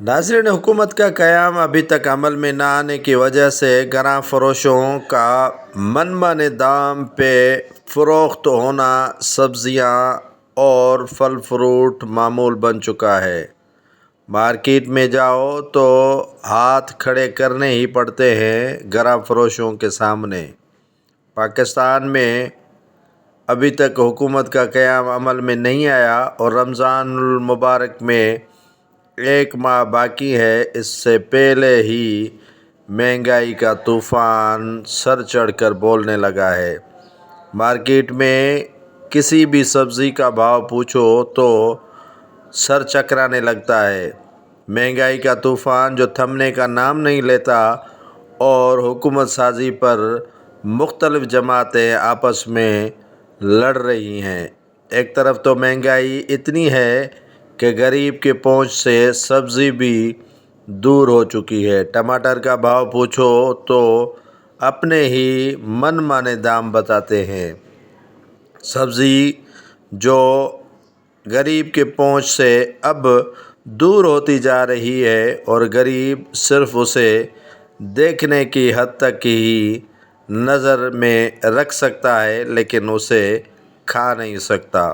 नाज़रीन, हुकूमत का क़याम अभी तक अमल में न आने की वजह से गरां फरोशों का मनमाने दाम पे फ़रोख्त होना सब्ज़ियाँ और फल फ्रूट मामूल बन चुका है। मार्केट में जाओ तो हाथ खड़े करने ही पड़ते हैं गरां फरोशों के सामने। पाकिस्तान में अभी तक हुकूमत का क़याम अमल में नहीं आया और रमज़ानुल मुबारक में 1 माह बाकी है। इससे पहले ही महंगाई का तूफ़ान सर चढ़कर बोलने लगा है। मार्केट में किसी भी सब्ज़ी का भाव पूछो तो सर चकराने लगता है। महंगाई का तूफ़ान जो थमने का नाम नहीं लेता और हुकूमत साजी पर मुख्तलिफ जमातें आपस में लड़ रही हैं। एक तरफ तो महंगाई इतनी है कि गरीब के पहुंच से सब्ज़ी भी दूर हो चुकी है। टमाटर का भाव पूछो तो अपने ही मनमाने दाम बताते हैं। सब्ज़ी जो गरीब के पहुंच से अब दूर होती जा रही है और गरीब सिर्फ उसे देखने की हद तक ही नज़र में रख सकता है, लेकिन उसे खा नहीं सकता।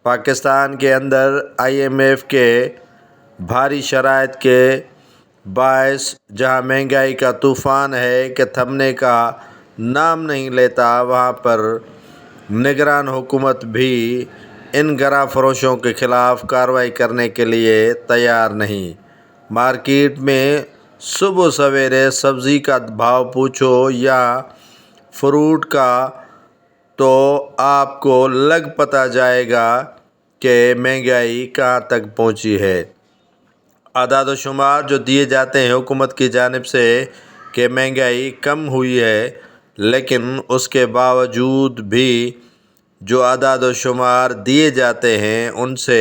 पाकिस्तान के अंदर IMF के भारी शराइत के बायस जहां महंगाई का तूफ़ान है कि थमने का नाम नहीं लेता, वहां पर निगरान हुकूमत भी इन गरां फरोशों के ख़िलाफ़ कार्रवाई करने के लिए तैयार नहीं। मार्केट में सुबह सवेरे सब्ज़ी का भाव पूछो या फ्रूट का तो आपको लग पता जाएगा कि महंगाई कहाँ तक पहुँची है। आदाद शुमार जो दिए जाते हैं हुकूमत की जानिब से कि महंगाई कम हुई है, लेकिन उसके बावजूद भी जो आदाद शुमार दिए जाते हैं उनसे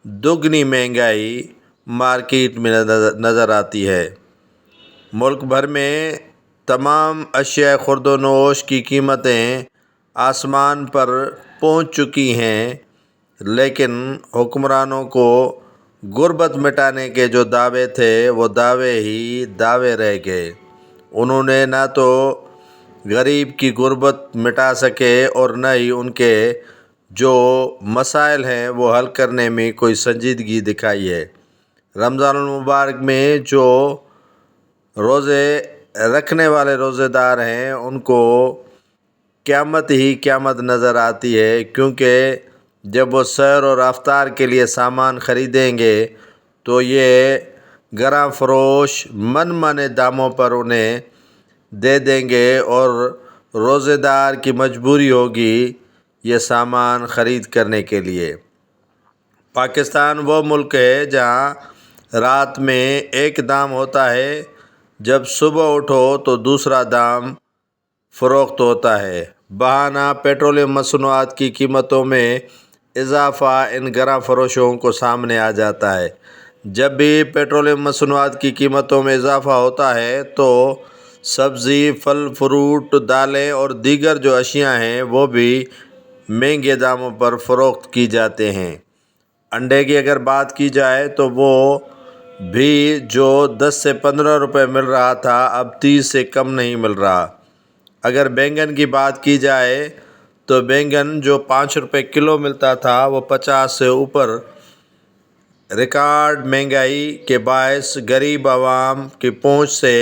दुगनी महंगाई मार्केट में नज़र आती है। मुल्क भर में तमाम अशिया खुर्द-ओ-नोश की कीमतें आसमान पर पहुंच चुकी हैं, लेकिन हुक्मरानों को गुर्बत मिटाने के जो दावे थे वो दावे ही दावे रह गए। उन्होंने ना तो गरीब की गुर्बत मिटा सके और न ही उनके जो मसाइल हैं वो हल करने में कोई संजीदगी दिखाई है। रमज़ानुल मुबारक में जो रोज़े रखने वाले रोज़ेदार हैं उनको क़यामत ही क़यामत नज़र आती है, क्योंकि जब वो सहर और अफ्तार के लिए सामान ख़रीदेंगे तो ये गरां फरोश मनमाने दामों पर उन्हें दे देंगे और रोज़ेदार की मजबूरी होगी ये सामान ख़रीद करने के लिए। पाकिस्तान वो मुल्क है जहाँ रात में एक दाम होता है, जब सुबह उठो तो दूसरा दाम फ़रोख्त होता है। बहाना पेट्रोलियम मसनूआत की कीमतों में इजाफ़ा इन गरां फरोशों को सामने आ जाता है। जब भी पेट्रोलियम मसनूआत की कीमतों में इजाफ़ा होता है तो सब्ज़ी, फल फ्रूट, दालें और दीगर जो अशिया हैं वो भी महंगे दामों पर फ़रोख्त की जाते हैं। अंडे की अगर बात की जाए तो वो भी जो 10 से 15 रुपए मिल रहा था अब 30 से कम नहीं मिल रहा। अगर बैंगन की बात की जाए तो बैंगन जो 5 रुपए किलो मिलता था वो 50 से ऊपर। रिकॉर्ड महंगाई के बायस गरीब आवाम की पहुंच से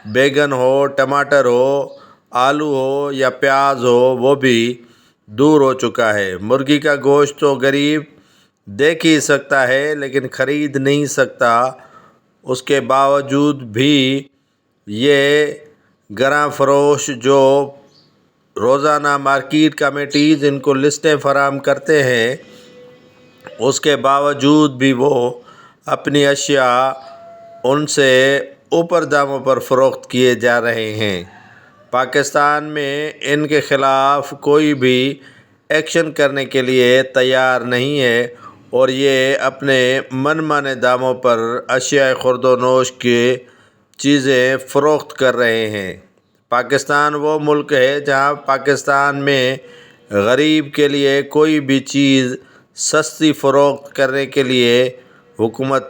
बैंगन हो, टमाटर हो, आलू हो या प्याज हो वो भी दूर हो चुका है। मुर्गी का गोश्त तो गरीब देख ही सकता है लेकिन ख़रीद नहीं सकता। उसके बावजूद भी ये गरां फरोश जो रोज़ाना मार्केट कमेटीज़ इनको लिस्टें फराहम करते हैं, उसके बावजूद भी वो अपनी अशिया उनसे ऊपर दामों पर फ़रोख्त किए जा रहे हैं। पाकिस्तान में इनके ख़िलाफ़ कोई भी एक्शन करने के लिए तैयार नहीं है और ये अपने मनमाने दामों पर अशिया खुर्द-ओ-नोश की चीज़ें फ़रोख्त कर रहे हैं। पाकिस्तान वो मुल्क है जहाँ पाकिस्तान में गरीब के लिए कोई भी चीज़ सस्ती फ़रोख्त करने के लिए हुकूमत